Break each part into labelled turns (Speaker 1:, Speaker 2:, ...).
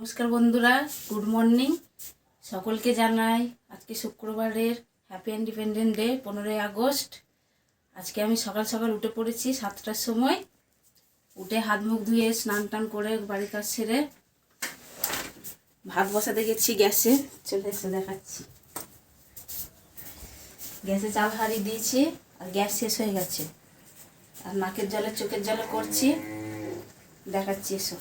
Speaker 1: নমস্কার বন্ধুরা, good morning. সকলকে জানাই আজকে শুক্রবারের হ্যাপি ইন্ডিপেন্ডেন্ট ডে, 15ই আগস্ট। আজকে আমি সকাল সকাল উঠে পড়েছি 7টার সময়। উঠে হাত মুখ ধুয়ে স্নান টান করে বাড়ির কাজ সেরে ভাত বসাতে গেছি গ্যাসে। চলে এসে দেখাচ্ছি, গ্যাসে চাল হারিয়ে দিয়েছি আর গ্যাস শেষ হয়ে গেছে। আর নাকের জলে চোখের জলে করছি, দেখাচ্ছি। এসো,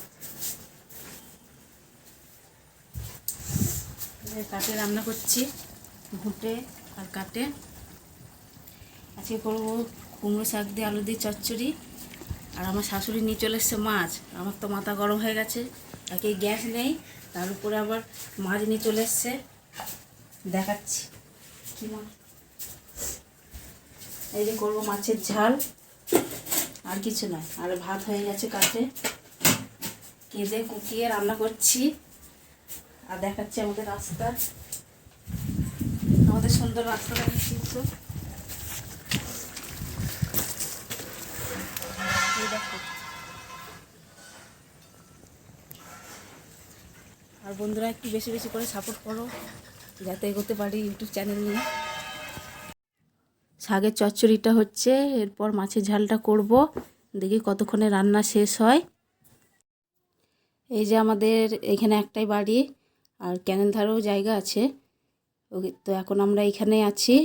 Speaker 1: কাটে রান্না করছি, ঘুঁটে আর কাটে। আজকে করবো কুমড়ো শাক দিয়ে আলু দিয়ে চচ্চড়ি। আর আমার শাশুড়ি নিয়ে চলে এসছে মাছ। আমার তো মাথা গরম হয়ে গেছে, একে গ্যাস নেই, তার উপরে আবার মাছ নিয়ে চলে এসছে। দেখাচ্ছি কি মাছ। এই যে করবো মাছের ঝাল, আর কিছু নয়। আর ভাত হয়ে গেছে কাটে, কেঁদে কুকিয়ে রান্না করছি। আর দেখাচ্ছি আমাদের রাস্তা, আমাদের সুন্দর রাস্তাটা দেখো। আর বন্ধুরা একটু বেশি বেশি করে সাপোর্ট করো, যাতে এগোতে পারি ইউটিউব চ্যানেল নিয়ে। শাকের চচ্চড়িটা হচ্ছে, এরপর মাছের ঝালটা করব। দেখি কতক্ষণে রান্না শেষ হয়। এই যে আমাদের এখানে একটাই বাড়ি, আর ক্যানেল ধারেও জায়গা আছে। তো এখন আমরা এখানে আছি।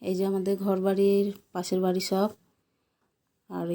Speaker 1: এই যে আমাদের ঘর বাড়ির পাশের বাড়ি সব। আর